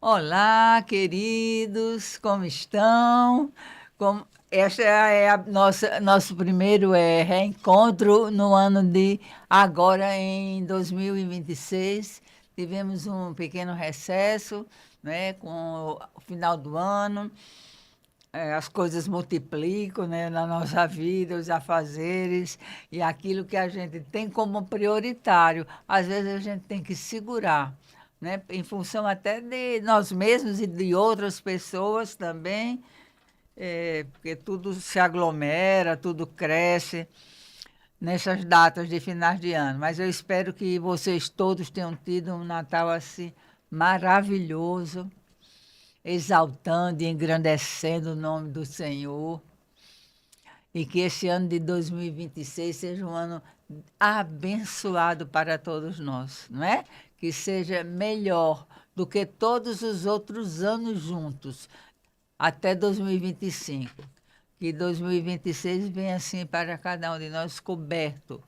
Olá, queridos, como estão? Esta é a nosso primeiro reencontro no ano de agora em 2026. Tivemos um pequeno recesso, né, com o final do ano. As coisas multiplicam, né, na nossa vida, os afazeres e aquilo que a gente tem como prioritário. Às vezes a gente tem que segurar, né, em função até de nós mesmos e de outras pessoas também, porque tudo se aglomera, tudo cresce nessas datas de finais de ano. Mas eu espero que vocês todos tenham tido um Natal assim maravilhoso, exaltando e engrandecendo o nome do Senhor, e que esse ano de 2026 seja um ano abençoado para todos nós, não é? Que seja melhor do que todos os outros anos juntos, até 2025. Que 2026 venha assim para cada um de nós coberto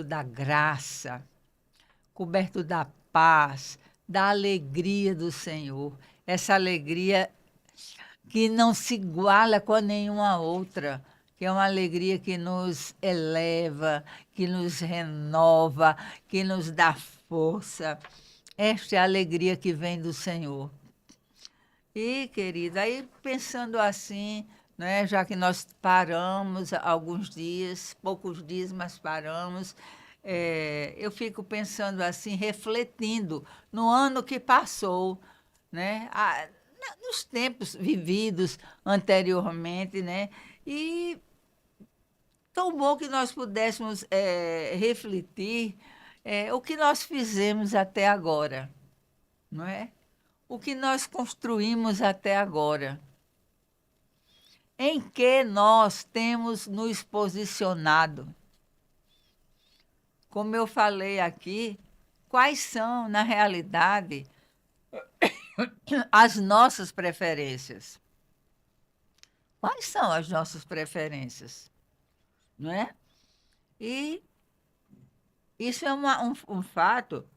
da graça, coberto da paz, da alegria do Senhor. Essa alegria que não se iguala com nenhuma outra, que é uma alegria que nos eleva, que nos renova, que nos dá força. Esta é a alegria que vem do Senhor. E, querida, aí pensando assim, né, já que nós paramos alguns dias, poucos dias, mas paramos, eu fico pensando assim, refletindo no ano que passou, né, nos tempos vividos anteriormente, né, e tão bom que nós pudéssemos refletir o que nós fizemos até agora, não é? O que nós construímos até agora, em que nós temos nos posicionado. Como eu falei aqui, quais são, na realidade, as nossas preferências? Quais são as nossas preferências? Não é? E isso é um fato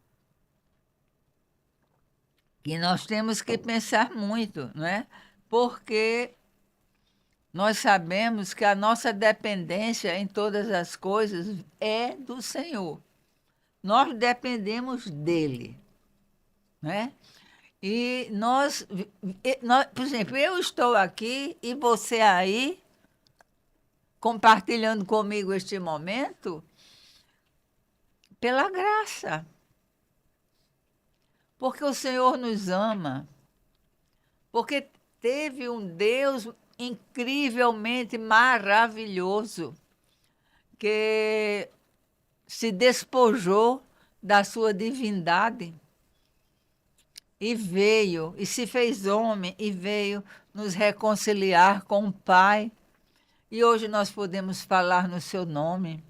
que nós temos que pensar muito, não é? Porque nós sabemos que a nossa dependência em todas as coisas é do Senhor. Nós dependemos dele, né? Nós, por exemplo, eu estou aqui e você aí compartilhando comigo este momento pela graça, porque o Senhor nos ama, porque teve um Deus incrivelmente maravilhoso que se despojou da sua divindade e veio, e se fez homem, e veio nos reconciliar com o Pai. E hoje nós podemos falar no seu nome.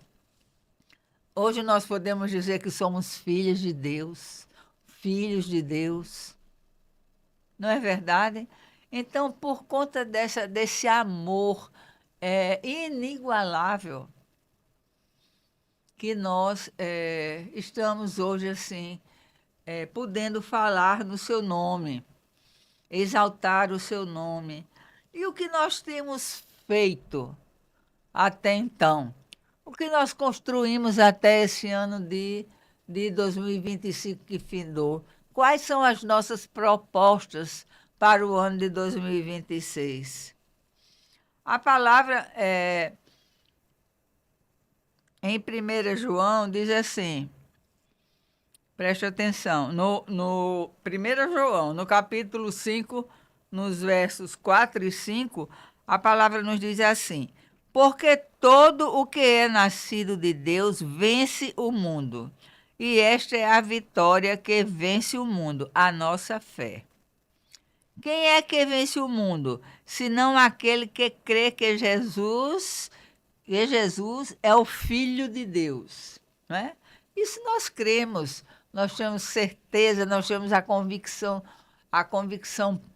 Hoje nós podemos dizer que somos filhos de Deus. Não é verdade? Então, por conta desse amor inigualável, que nós estamos hoje assim, podendo falar no seu nome, exaltar o seu nome. E o que nós temos feito até então? O que nós construímos até esse ano de 2025 que findou? Quais são as nossas propostas para o ano de 2026? A palavra em 1 João diz assim, preste atenção, no 1 João, no capítulo 5, nos versos 4 e 5, a palavra nos diz assim: porque todo o que é nascido de Deus vence o mundo, e esta é a vitória que vence o mundo, a nossa fé. Quem é que vence o mundo? Senão aquele que crê que Jesus é o Filho de Deus, não é? Isso nós cremos, nós temos certeza, nós temos a convicção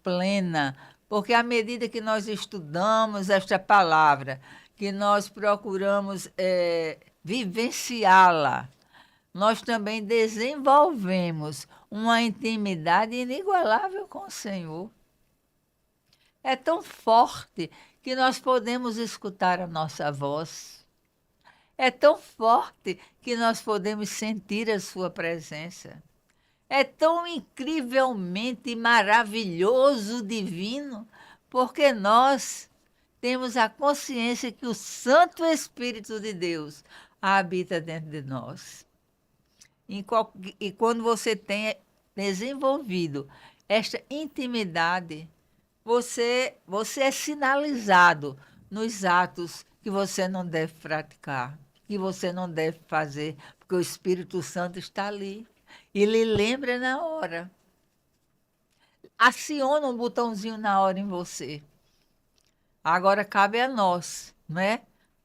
plena, porque à medida que nós estudamos esta palavra, que nós procuramos vivenciá-la, nós também desenvolvemos uma intimidade inigualável com o Senhor. É tão forte que nós podemos escutar a nossa voz. É tão forte que nós podemos sentir a sua presença. É tão incrivelmente maravilhoso, divino, porque nós temos a consciência que o Santo Espírito de Deus habita dentro de nós. E quando você tem desenvolvido esta intimidade, você é sinalizado nos atos que você não deve praticar, que você não deve fazer, porque o Espírito Santo está ali e lhe lembra na hora. Aciona um botãozinho na hora em você. Agora cabe a nós, não é?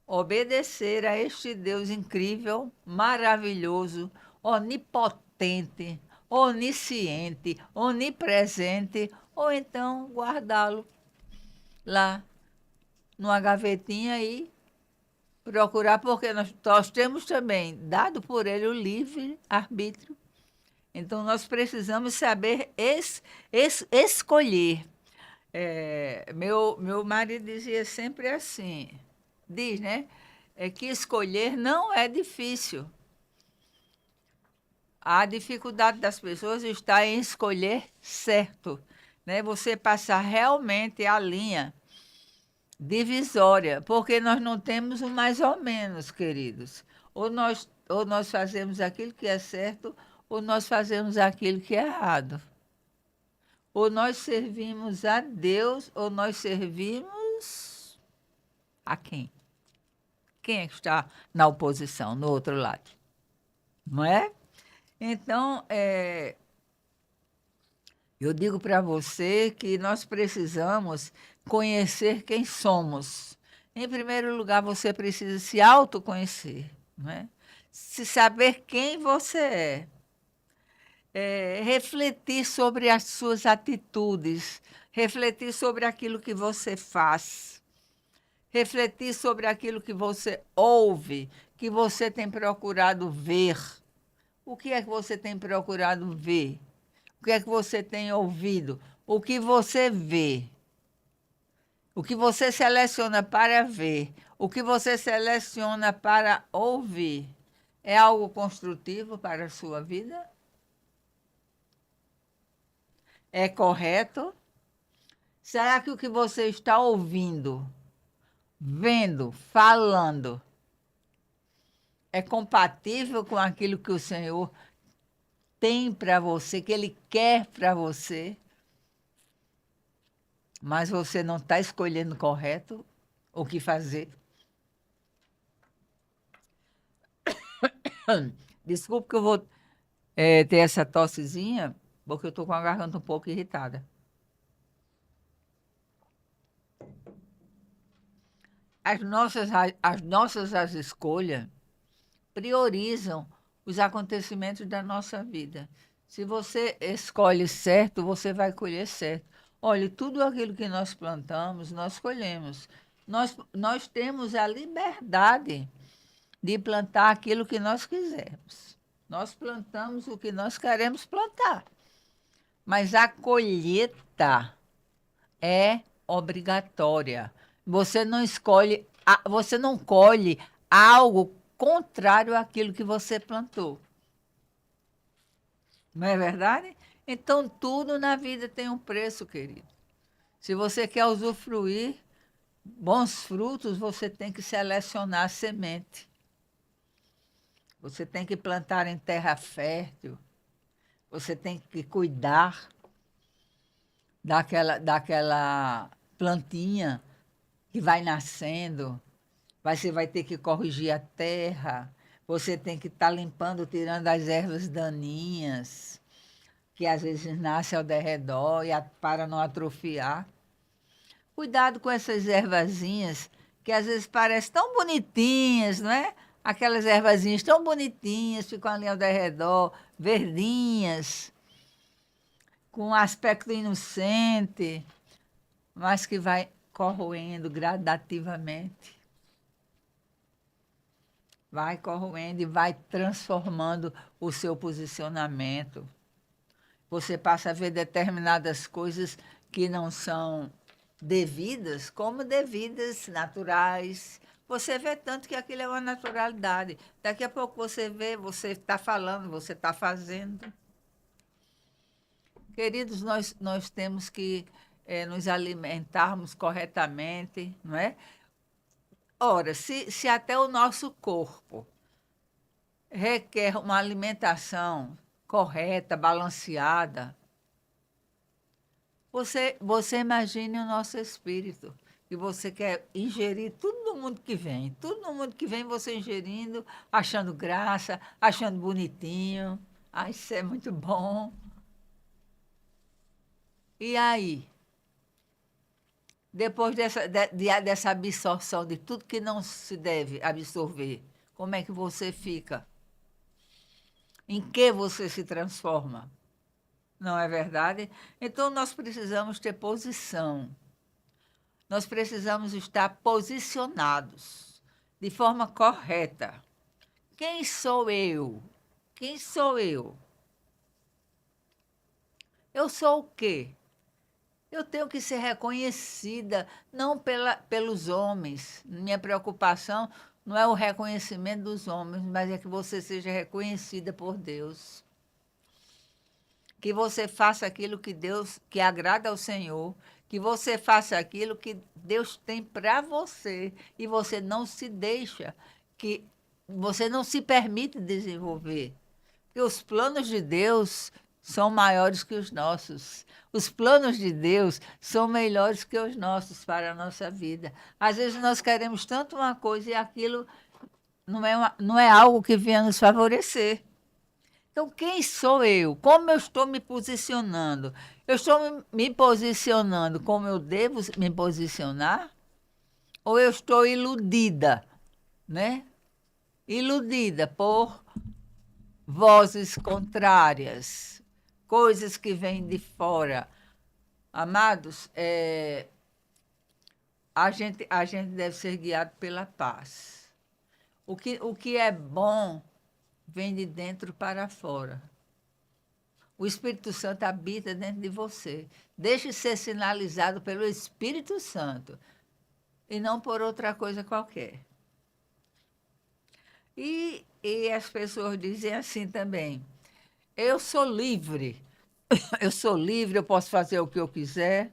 Obedecer a este Deus incrível, maravilhoso, onipotente, onisciente, onipresente, ou então guardá-lo lá numa gavetinha e procurar, porque nós temos também dado por ele o livre arbítrio. Então, nós precisamos saber escolher. Meu marido dizia sempre assim, diz, né? É que escolher não é difícil. A dificuldade das pessoas está em escolher certo, né? Você passar realmente a linha divisória, porque nós não temos o mais ou menos, queridos. Ou nós fazemos aquilo que é certo, ou nós fazemos aquilo que é errado. Ou nós servimos a Deus, ou nós servimos a quem? Quem é que está na oposição, no outro lado? Não é? Então, eu digo para você que nós precisamos conhecer quem somos. Em primeiro lugar, você precisa se autoconhecer, não é? Se saber quem você refletir sobre as suas atitudes, refletir sobre aquilo que você faz, refletir sobre aquilo que você ouve, que você tem procurado ver. O que é que você tem procurado ver? O que é que você tem ouvido? O que você vê? O que você seleciona para ver? O que você seleciona para ouvir? É algo construtivo para a sua vida? É correto? Será que o que você está ouvindo, vendo, falando, é compatível com aquilo que o Senhor tem para você, que Ele quer para você? Mas você não está escolhendo correto o que fazer? Desculpe que eu vou ter essa tossezinha, porque eu estou com a garganta um pouco irritada. As nossas escolhas priorizam os acontecimentos da nossa vida. Se você escolhe certo, você vai colher certo. Olha, tudo aquilo que nós plantamos, nós colhemos. Nós temos a liberdade de plantar aquilo que nós quisermos. Nós plantamos o que nós queremos plantar. Mas a colheita é obrigatória. Você não colhe algo contrário àquilo que você plantou. Não é verdade? Então, tudo na vida tem um preço, querido. Se você quer usufruir bons frutos, você tem que selecionar a semente. Você tem que plantar em terra fértil. Você tem que cuidar daquela plantinha que vai nascendo. Você vai ter que corrigir a terra. Você tem que estar limpando, tirando as ervas daninhas, que às vezes nascem ao derredor para não atrofiar. Cuidado com essas ervazinhas, que às vezes parecem tão bonitinhas, não é? Aquelas ervazinhas tão bonitinhas, ficam ali ao derredor, verdinhas, com um aspecto inocente, mas que vai corroendo gradativamente. Vai corroendo e vai transformando o seu posicionamento. Você passa a ver determinadas coisas que não são devidas, como devidas, naturais. Você vê tanto que aquilo é uma naturalidade. Daqui a pouco você vê, você está falando, você está fazendo. Queridos, nós temos que nos alimentarmos corretamente, não é? Ora, se até o nosso corpo requer uma alimentação correta, balanceada, você imagine o nosso espírito, que você quer ingerir tudo no mundo que vem. Tudo no mundo que vem você ingerindo, achando graça, achando bonitinho. Ah, isso é muito bom. E aí? Depois dessa absorção de tudo que não se deve absorver, como é que você fica? Em que você se transforma? Não é verdade? Então, nós precisamos ter posição. Nós precisamos estar posicionados de forma correta. Quem sou eu? Quem sou eu? Eu sou o quê? Eu tenho que ser reconhecida, não pelos homens. Minha preocupação não é o reconhecimento dos homens, mas é que você seja reconhecida por Deus. Que você faça aquilo que agrada ao Senhor, que você faça aquilo que Deus tem para você e você não se deixa, que você não se permite desenvolver. Porque os planos de Deus são maiores que os nossos. Os planos de Deus são melhores que os nossos para a nossa vida. Às vezes nós queremos tanto uma coisa e aquilo não é algo que venha nos favorecer. Então, quem sou eu? Como eu estou me posicionando? Eu estou me posicionando como eu devo me posicionar? Ou eu estou iludida, né? Iludida por vozes contrárias, coisas que vêm de fora. Amados, a gente deve ser guiado pela paz. O que é bom vem de dentro para fora. O Espírito Santo habita dentro de você. Deixe ser sinalizado pelo Espírito Santo e não por outra coisa qualquer. E as pessoas dizem assim também: eu sou livre, eu sou livre, eu posso fazer o que eu quiser.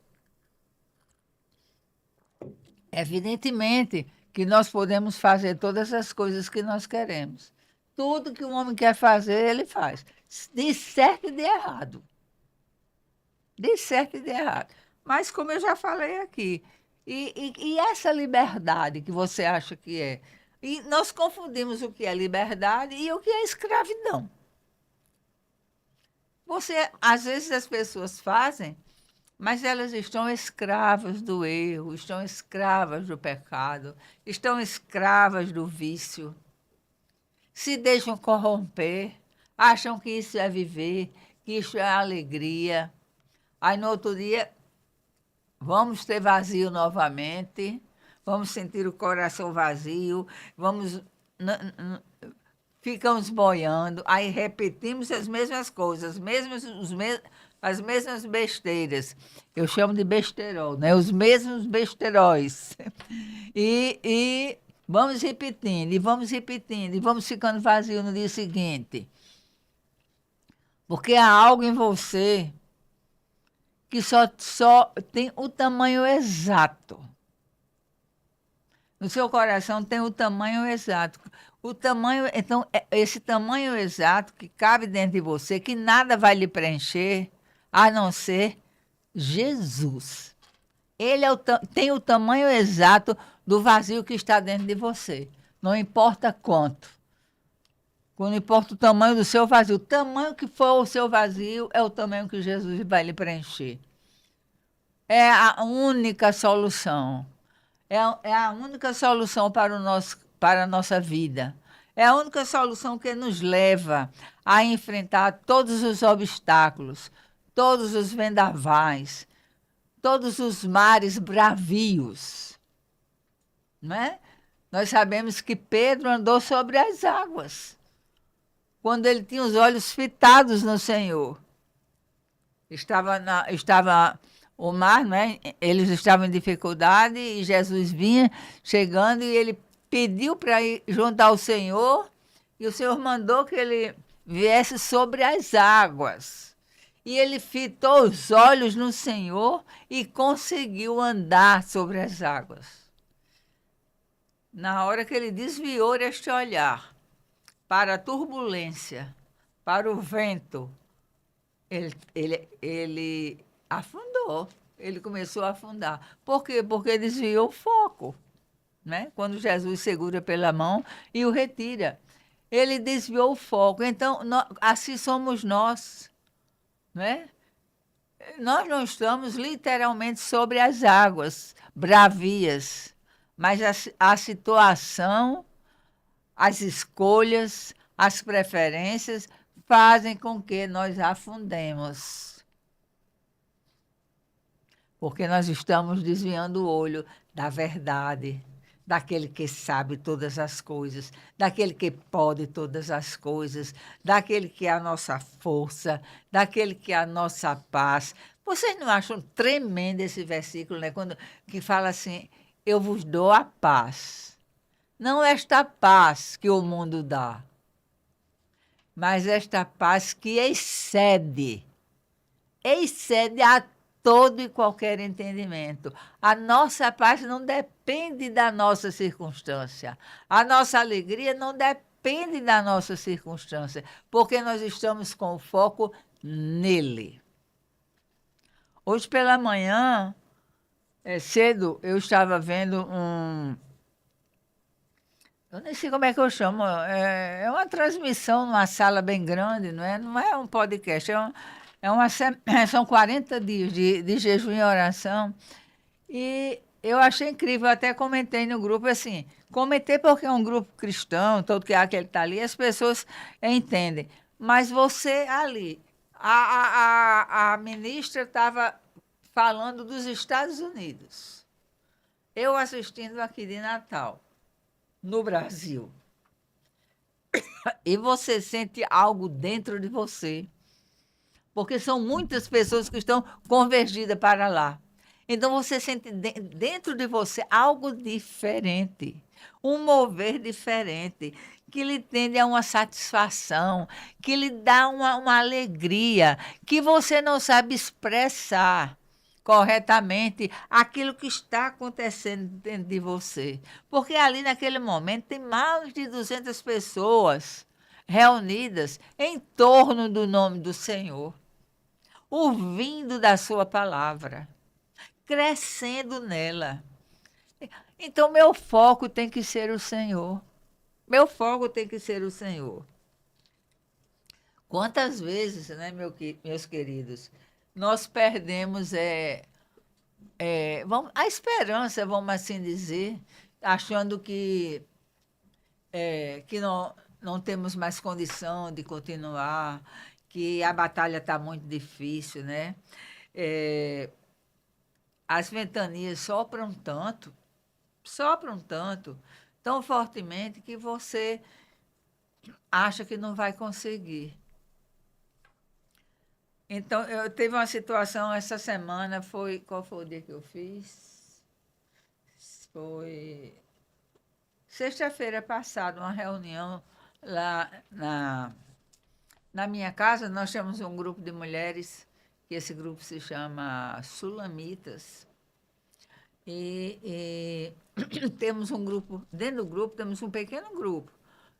Evidentemente que nós podemos fazer todas as coisas que nós queremos. Tudo que o homem quer fazer, ele faz. De certo e de errado. De certo e de errado. Mas, como eu já falei aqui, e essa liberdade que você acha que é? E nós confundimos o que é liberdade e o que é escravidão. Às vezes as pessoas fazem, mas elas estão escravas do erro, estão escravas do pecado, estão escravas do vício. Se deixam corromper, acham que isso é viver, que isso é alegria. Aí no outro dia, vamos ter vazio novamente, vamos sentir o coração vazio, ficamos boiando, aí repetimos as mesmas coisas, as mesmas besteiras. Eu chamo de besterol, né? Os mesmos besteróis. E vamos repetindo, e vamos ficando vazio no dia seguinte. Porque há algo em você que só tem o tamanho exato. No seu coração tem o tamanho exato. Então, esse tamanho exato que cabe dentro de você, que nada vai lhe preencher, a não ser Jesus. Ele tem o tamanho exato do vazio que está dentro de você. Não importa quanto. Não importa o tamanho do seu vazio. O tamanho que for o seu vazio é o tamanho que Jesus vai lhe preencher. É a única solução. É a única solução para a nossa vida. É a única solução que nos leva a enfrentar todos os obstáculos, todos os vendavais, todos os mares bravios. Não é? Nós sabemos que Pedro andou sobre as águas, quando ele tinha os olhos fitados no Senhor. Estava o mar, né? Eles estavam em dificuldade e Jesus vinha chegando e ele pediu para ir junto ao Senhor e o Senhor mandou que ele viesse sobre as águas. E ele fitou os olhos no Senhor e conseguiu andar sobre as águas. Na hora que ele desviou este olhar para a turbulência, para o vento, ele afundou, ele começou a afundar. Por quê? Porque desviou o foco, né? Quando Jesus segura pela mão e o retira. Ele desviou o foco. Então, assim somos nós, né? Nós não estamos literalmente sobre as águas bravias, mas a situação, as escolhas, as preferências fazem com que nós afundemos. Porque nós estamos desviando o olho da verdade, daquele que sabe todas as coisas, daquele que pode todas as coisas, daquele que é a nossa força, daquele que é a nossa paz. Vocês não acham tremendo esse versículo, né? Que fala assim, eu vos dou a paz. Não esta paz que o mundo dá, mas esta paz que excede a todo e qualquer entendimento. A nossa paz não depende da nossa circunstância. A nossa alegria não depende da nossa circunstância, porque nós estamos com o foco nele. Hoje pela manhã, cedo, eu estava vendo eu nem sei como é que eu chamo. É uma transmissão numa sala bem grande, não é? Não é um podcast, são 40 dias de jejum e oração. E eu achei incrível, eu até comentei no grupo assim, comentei porque é um grupo cristão, todo que aquele está ali, as pessoas entendem. Mas você ali, a ministra estava falando dos Estados Unidos. Eu assistindo aqui de Natal, no Brasil. E você sente algo dentro de você, porque são muitas pessoas que estão convergidas para lá. Então você sente dentro de você algo diferente, um mover diferente, que lhe tende a uma satisfação, que lhe dá uma alegria, que você não sabe expressar corretamente aquilo que está acontecendo dentro de você. Porque ali naquele momento tem mais de 200 pessoas reunidas em torno do nome do Senhor, ouvindo da sua palavra, crescendo nela. Então, meu foco tem que ser o Senhor. Meu foco tem que ser o Senhor. Quantas vezes, né, meus queridos, nós perdemos a esperança, vamos assim dizer, achando que não temos mais condição de continuar, que a batalha está muito difícil, né? As ventanias sopram tanto, tão fortemente que você acha que não vai conseguir. Então, eu teve uma situação essa semana, qual foi o dia que eu fiz? Foi sexta-feira passada, uma reunião lá na minha casa. Nós temos um grupo de mulheres, que esse grupo se chama Sulamitas. E temos um grupo, dentro do grupo temos um pequeno grupo,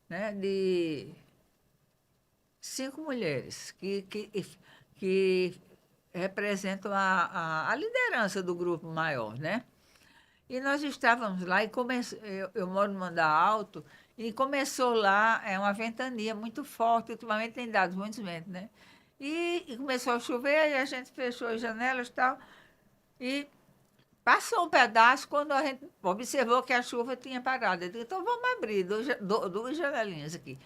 né, de 5 mulheres que representam a liderança do grupo maior, né? E nós estávamos lá e eu moro no andar alto e começou lá uma ventania muito forte, ultimamente tem dado muitos ventos, né? E começou a chover e a gente fechou as janelas e tal, e passou um pedaço quando a gente observou que a chuva tinha parado. Eu disse, então vamos abrir duas janelinhas aqui.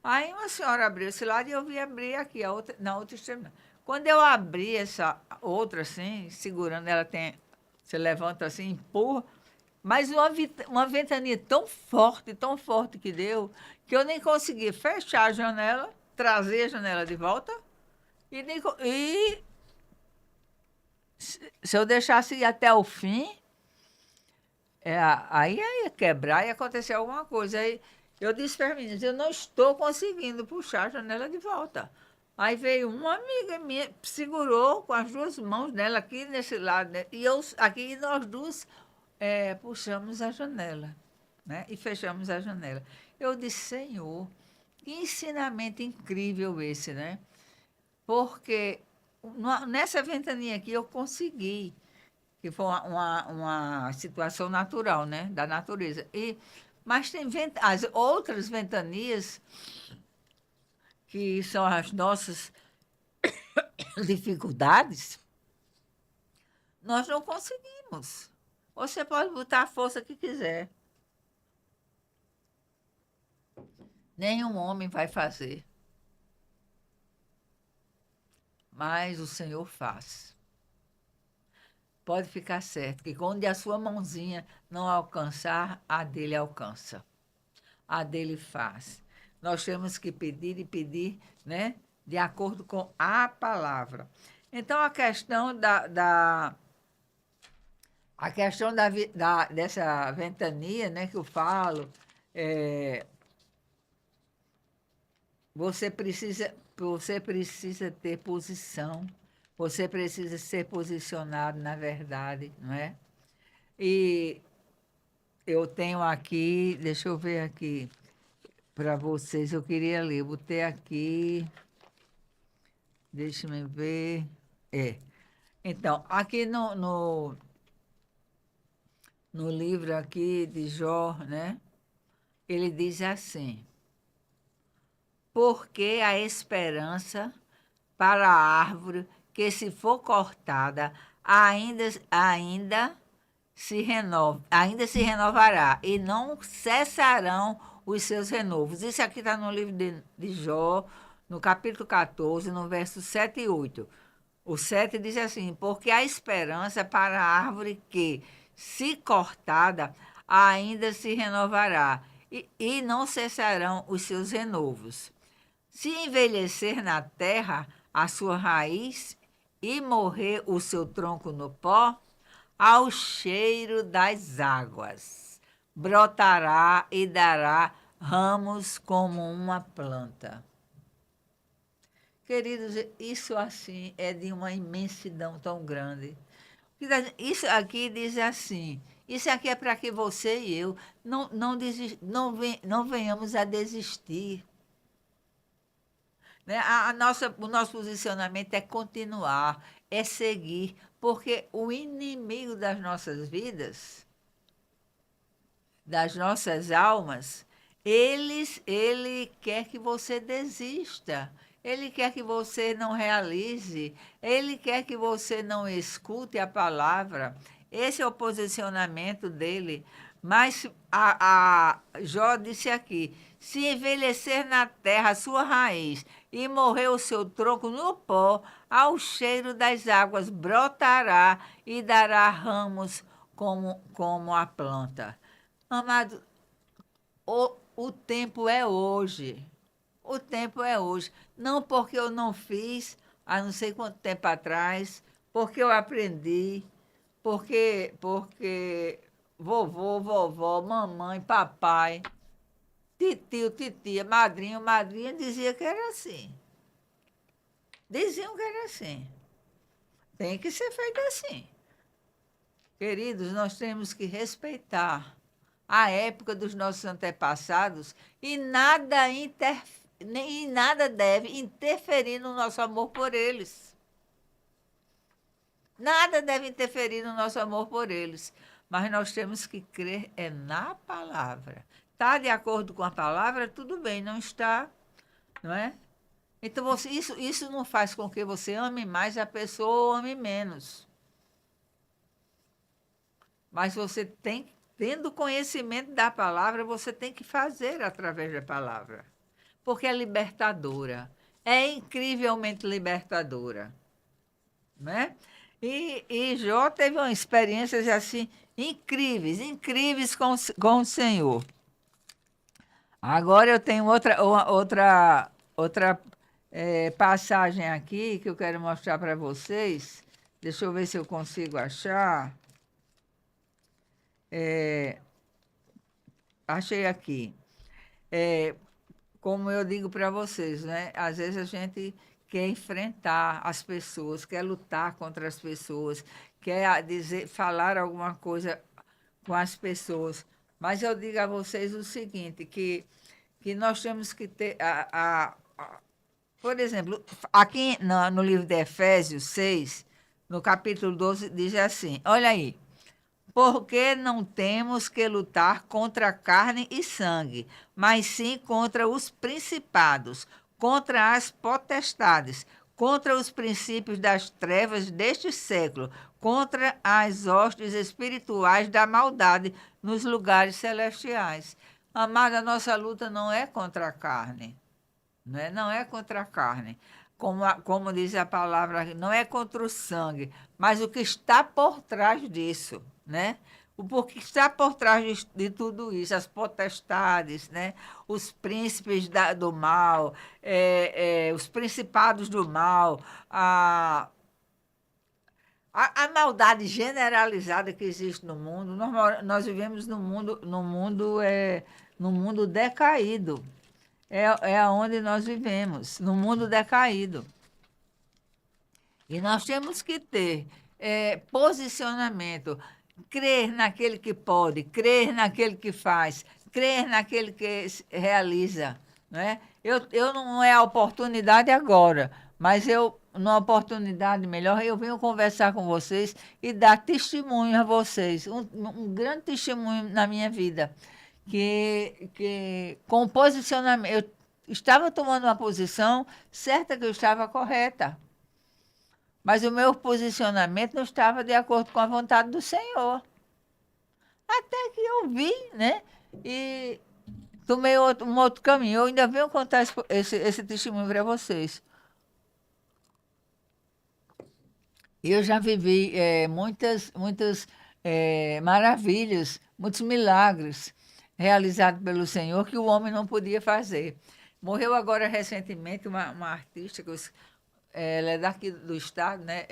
Aí uma senhora abriu esse lado e eu vi abrir aqui, na outra extremidade. Quando eu abri essa outra assim, segurando, você levanta assim, empurra, mas uma ventania tão forte que deu, que eu nem consegui fechar a janela, trazer a janela de volta e Se eu deixasse ir até o fim, aí ia quebrar e acontecer alguma coisa. Aí eu disse para as meninas, eu não estou conseguindo puxar a janela de volta. Aí veio uma amiga minha, segurou com as duas mãos dela aqui nesse lado, né? E eu aqui, e nós duas puxamos a janela, né? E fechamos a janela. Eu disse, Senhor, que ensinamento incrível esse, né? Porque nessa ventania aqui eu consegui, que foi uma situação natural, né? Da natureza. Mas tem as outras ventanias, que são as nossas dificuldades, nós não conseguimos. Você pode botar a força que quiser. Nenhum homem vai fazer, mas o Senhor faz. Pode ficar certo que onde a sua mãozinha não alcançar, a dele alcança. A dele faz. Nós temos que pedir e pedir, né? De acordo com a palavra. Então, a questão dessa ventania, né, que eu falo, é, você precisa ter posição, você precisa ser posicionado na verdade, não é? E eu tenho aqui, deixa eu ver aqui para vocês, eu queria ler, eu botei aqui, deixa eu ver. É. Então, aqui no livro aqui de Jó, né? Ele diz assim: porque a esperança para a árvore que, se for cortada, ainda se renovará, e não cessarão os seus renovos. Isso aqui está no livro de Jó, no capítulo 14, no verso 7 e 8. O 7 diz assim: porque a esperança para a árvore que, se cortada, ainda se renovará, e não cessarão os seus renovos. Se envelhecer na terra a sua raiz e morrer o seu tronco no pó, ao cheiro das águas brotará e dará ramos como uma planta. Queridos, isso assim é de uma imensidão tão grande. Isso aqui diz assim, isso aqui é para que você e eu não venhamos a desistir, né? O nosso posicionamento é continuar, é seguir, porque o inimigo das nossas vidas, das nossas almas, ele quer que você desista, ele quer que você não realize, ele quer que você não escute a palavra. Esse é o posicionamento dele. Mas a Jó disse aqui: se envelhecer na terra a sua raiz e morrer o seu tronco no pó, ao cheiro das águas brotará e dará ramos como a planta. Amado, o tempo é hoje. O tempo é hoje. Não porque eu não fiz há não sei quanto tempo atrás, porque eu aprendi, porque vovô, vovó, mamãe, papai, titio, titia, madrinho, madrinha dizia que era assim. Diziam que era assim. Tem que ser feito assim. Queridos, nós temos que respeitar a época dos nossos antepassados e nada deve interferir no nosso amor por eles. Nada deve interferir no nosso amor por eles. Mas nós temos que crer na palavra. Está de acordo com a palavra, tudo bem, não está, não é? Então, isso não faz com que você ame mais a pessoa ou ame menos. Mas você tem, tendo conhecimento da palavra, você tem que fazer através da palavra. Porque é libertadora. É incrivelmente libertadora. Né? E Jó teve uma experiências assim incríveis com o Senhor. Agora eu tenho outra passagem aqui que eu quero mostrar para vocês. Deixa eu ver se eu consigo achar. É, achei aqui. É, como eu digo para vocês, né? Às vezes a gente quer enfrentar as pessoas, quer lutar contra as pessoas, quer dizer, falar alguma coisa com as pessoas. Mas eu digo a vocês o seguinte, que nós temos que ter por exemplo, aqui no livro de Efésios 6, no capítulo 12, diz assim: olha aí. Porque não temos que lutar contra carne e sangue, mas sim contra os principados, contra as potestades, contra os princípios das trevas deste século, contra as hostes espirituais da maldade nos lugares celestiais. Amada, a nossa luta não é contra a carne, né? Não é contra a carne, como diz a palavra, não é contra o sangue, mas o que está por trás disso, né? O porquê está por trás de tudo isso, as potestades, né? Os príncipes do mal, os principados do mal, a maldade generalizada que existe no mundo. Nós vivemos num mundo decaído. É onde nós vivemos, no mundo decaído. E nós temos que ter posicionamento, crer naquele que pode, crer naquele que faz, crer naquele que realiza. Né? Eu não é a oportunidade agora, mas numa oportunidade melhor, eu venho conversar com vocês e dar testemunho a vocês, um grande testemunho na minha vida, que com posicionamento, eu estava tomando uma posição certa que eu estava correta, mas o meu posicionamento não estava de acordo com a vontade do Senhor. Até que eu vi, né? E tomei um outro caminho. Eu ainda venho contar esse testemunho para vocês. Eu já vivi muitas maravilhas, muitos milagres realizados pelo Senhor que o homem não podia fazer. Morreu agora recentemente uma artista, ela é daqui do estado, né?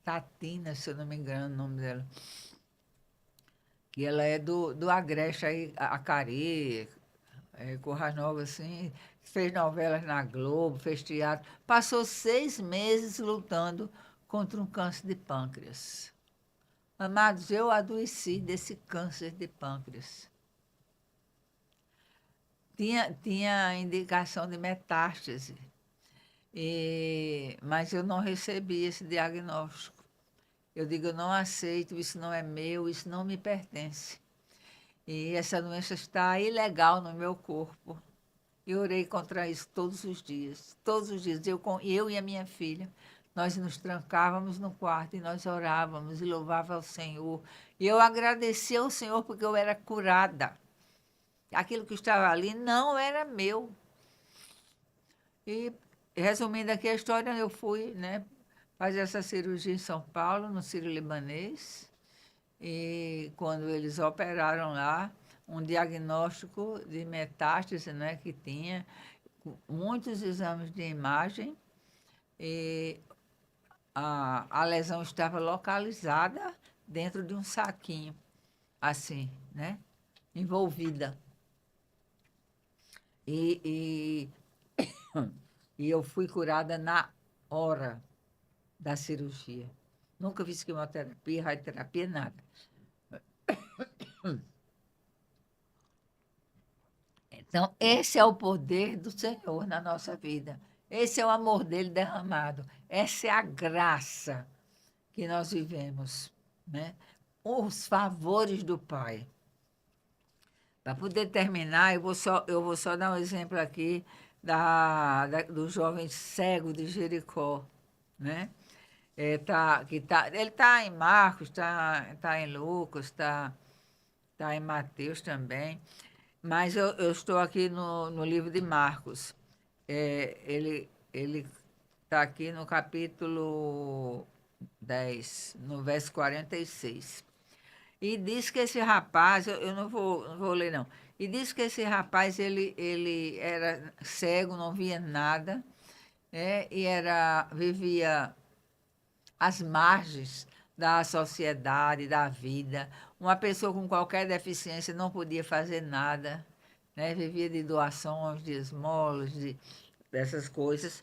Tatina, se eu não me engano o nome dela. Que ela é do Agreste, aí, Acari, Currais Novas, assim. Fez novelas na Globo, fez teatro. Passou 6 meses lutando contra um câncer de pâncreas. Amados, eu adoeci desse câncer de pâncreas. Tinha indicação de metástase, mas eu não recebi esse diagnóstico. Eu digo, eu não aceito, isso não é meu, isso não me pertence. E essa doença está ilegal no meu corpo. Eu orei contra isso todos os dias. Todos os dias. Eu e a minha filha, nós nos trancávamos no quarto e nós orávamos e louvávamos ao Senhor. E eu agradecia ao Senhor porque eu era curada. Aquilo que estava ali não era meu. E, resumindo aqui a história, eu fui, né, fazer essa cirurgia em São Paulo, no Sírio-Libanês. E quando eles operaram lá, um diagnóstico de metástase, né, que tinha, muitos exames de imagem, e a lesão estava localizada dentro de um saquinho, assim, né, envolvida. E, e eu fui curada na hora da cirurgia. Nunca fiz quimioterapia, radioterapia, nada. Então, esse é o poder do Senhor na nossa vida. Esse é o amor dele derramado. Essa é a graça que nós vivemos, né? Os favores do Pai. Para poder terminar, eu vou só dar um exemplo aqui do jovem cego de Jericó, né? Ele está em Marcos, tá em Lucas, tá em Mateus também. Mas eu estou aqui no livro de Marcos. Ele está aqui no capítulo 10, no verso 46. E diz que esse rapaz, eu não vou ler não. E diz que esse rapaz, ele era cego, não via nada, né? E vivia às margens da sociedade, da vida. Uma pessoa com qualquer deficiência não podia fazer nada, né? Vivia de doações, de esmolas, dessas coisas.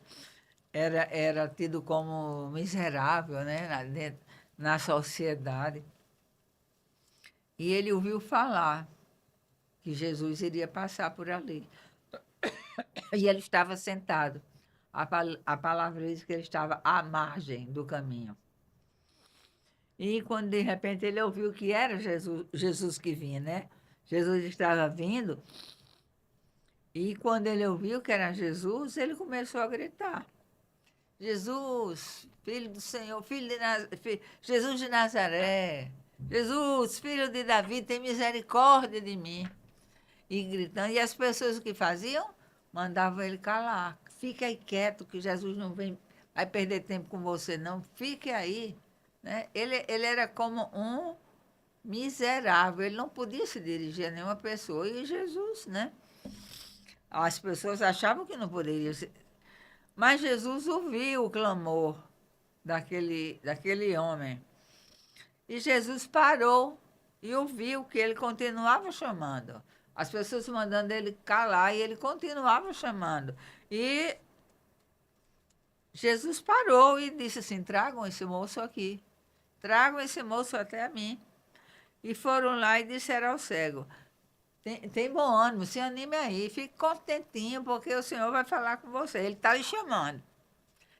Era tido como miserável, né? Na sociedade. E ele ouviu falar que Jesus iria passar por ali. E ele estava sentado. A palavra diz que ele estava à margem do caminho. E quando de repente ele ouviu que era Jesus que vinha, né? Jesus estava vindo. E quando ele ouviu que era Jesus, ele começou a gritar: Jesus, filho do Senhor, Jesus de Nazaré, Jesus, filho de Davi, tem misericórdia de mim. E gritando. E as pessoas o que faziam? Mandavam ele calar. Fique aí quieto, que Jesus não vai perder tempo com você, não. Fique aí. Né? Ele era como um miserável. Ele não podia se dirigir a nenhuma pessoa. E Jesus, né? As pessoas achavam que não poderia ser. Mas Jesus ouviu o clamor daquele homem. E Jesus parou e ouviu que ele continuava chamando. As pessoas mandando ele calar e ele continuava chamando. E Jesus parou e disse assim: tragam esse moço aqui. Tragam esse moço até a mim. E foram lá e disseram ao cego: tem bom ânimo, se anime aí, fique contentinho, porque o Senhor vai falar com você. Ele está lhe chamando.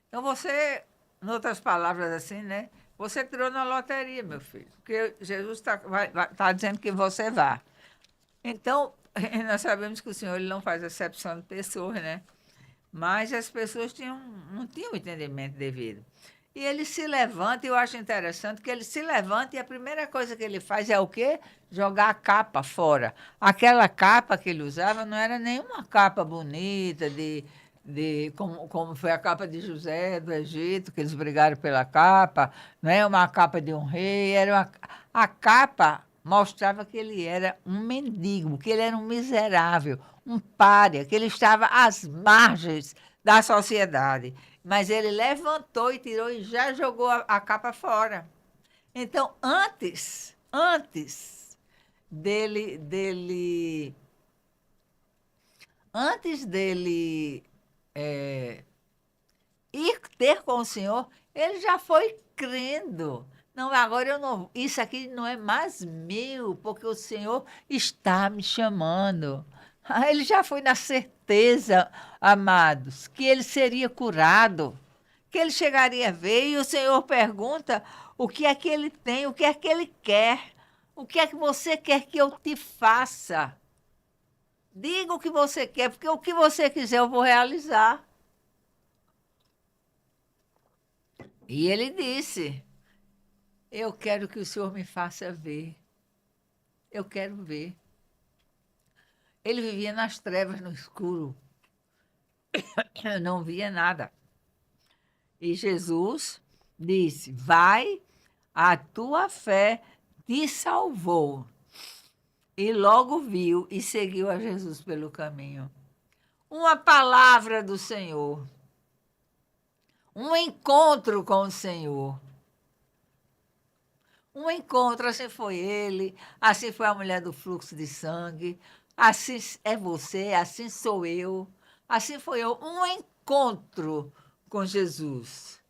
Então você, em outras palavras assim, né? Você tirou na loteria, meu filho, porque Jesus tá dizendo que você vá. Então, nós sabemos que o Senhor ele não faz acepção de pessoas, né? Mas as pessoas não tinham o entendimento devido. E ele se levanta, e eu acho interessante que ele se levanta e a primeira coisa que ele faz é o quê? Jogar a capa fora. Aquela capa que ele usava não era nenhuma capa bonita, como foi a capa de José do Egito, que eles brigaram pela capa, não é uma capa de um rei, a capa mostrava que ele era um mendigo, que ele era um miserável, um pária, que ele estava às margens da sociedade. Mas ele levantou e tirou e já jogou a capa fora. Então, dele, dele, antes dele ir ter com o Senhor, ele já foi crendo. Não, agora eu não. Isso aqui não é mais meu, porque o Senhor está me chamando. Ele já foi na certeza, amados, que ele seria curado, que ele chegaria a ver, e o Senhor pergunta o que é que ele tem, o que é que ele quer, o que é que você quer que eu te faça. Diga o que você quer, porque o que você quiser eu vou realizar. E ele disse: eu quero que o Senhor me faça ver. Eu quero ver. Ele vivia nas trevas, no escuro. Eu não via nada. E Jesus disse: vai, a tua fé te salvou. E logo viu e seguiu a Jesus pelo caminho. Uma palavra do Senhor. Um encontro com o Senhor. Um encontro, assim foi ele, assim foi a mulher do fluxo de sangue, assim é você, assim sou eu, assim foi eu. Um encontro com Jesus.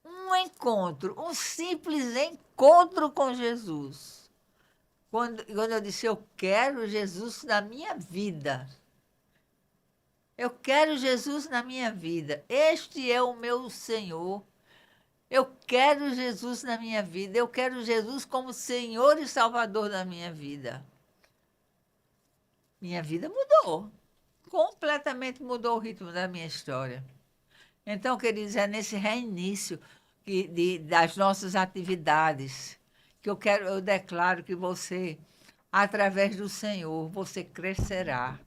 Um encontro, um simples encontro com Jesus. Quando eu disse: eu quero Jesus na minha vida. Eu quero Jesus na minha vida. Este é o meu Senhor. Eu quero Jesus na minha vida. Eu quero Jesus como Senhor e Salvador da minha vida. Minha vida mudou. Completamente mudou o ritmo da minha história. Então, queridos, é nesse reinício das nossas atividades que eu declaro que você, através do Senhor, você crescerá,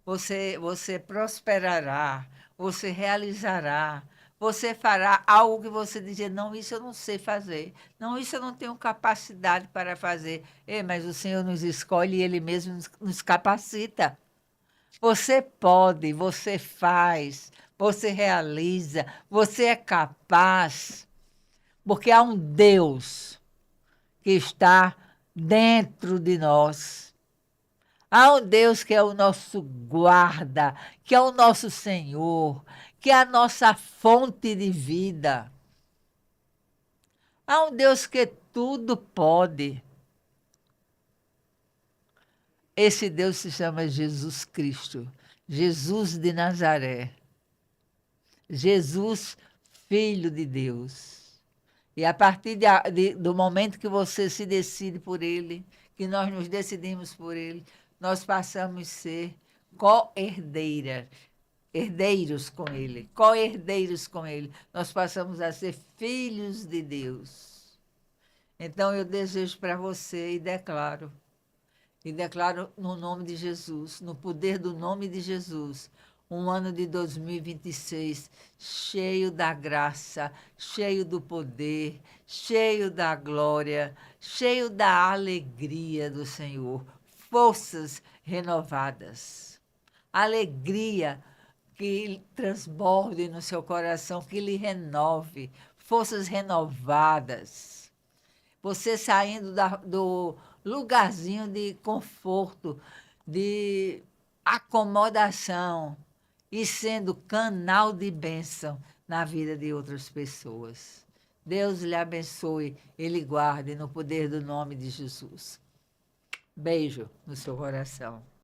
você prosperará, você realizará, você fará algo que você dizia: não, isso eu não sei fazer, não, isso eu não tenho capacidade para fazer. Mas o Senhor nos escolhe e Ele mesmo nos capacita. Você pode, você faz, você realiza, você é capaz. porque há um Deus que está dentro de nós. Há um Deus que é o nosso guarda, que é o nosso Senhor, que é a nossa fonte de vida. Há um Deus que tudo pode. Esse Deus se chama Jesus Cristo, Jesus de Nazaré, Jesus, Filho de Deus. E a partir do momento que você se decide por Ele, que nós nos decidimos por Ele, nós passamos a ser co-herdeiras, herdeiros com Ele, co-herdeiros com Ele. Nós passamos a ser filhos de Deus. Então eu desejo para você e declaro no nome de Jesus, no poder do nome de Jesus, um ano de 2026 cheio da graça, cheio do poder, cheio da glória, cheio da alegria do Senhor, forças renovadas, alegria que transborde no seu coração, que lhe renove, forças renovadas. Você saindo do lugarzinho de conforto, de acomodação e sendo canal de bênção na vida de outras pessoas. Deus lhe abençoe e lhe guarde no poder do nome de Jesus. Beijo no seu coração.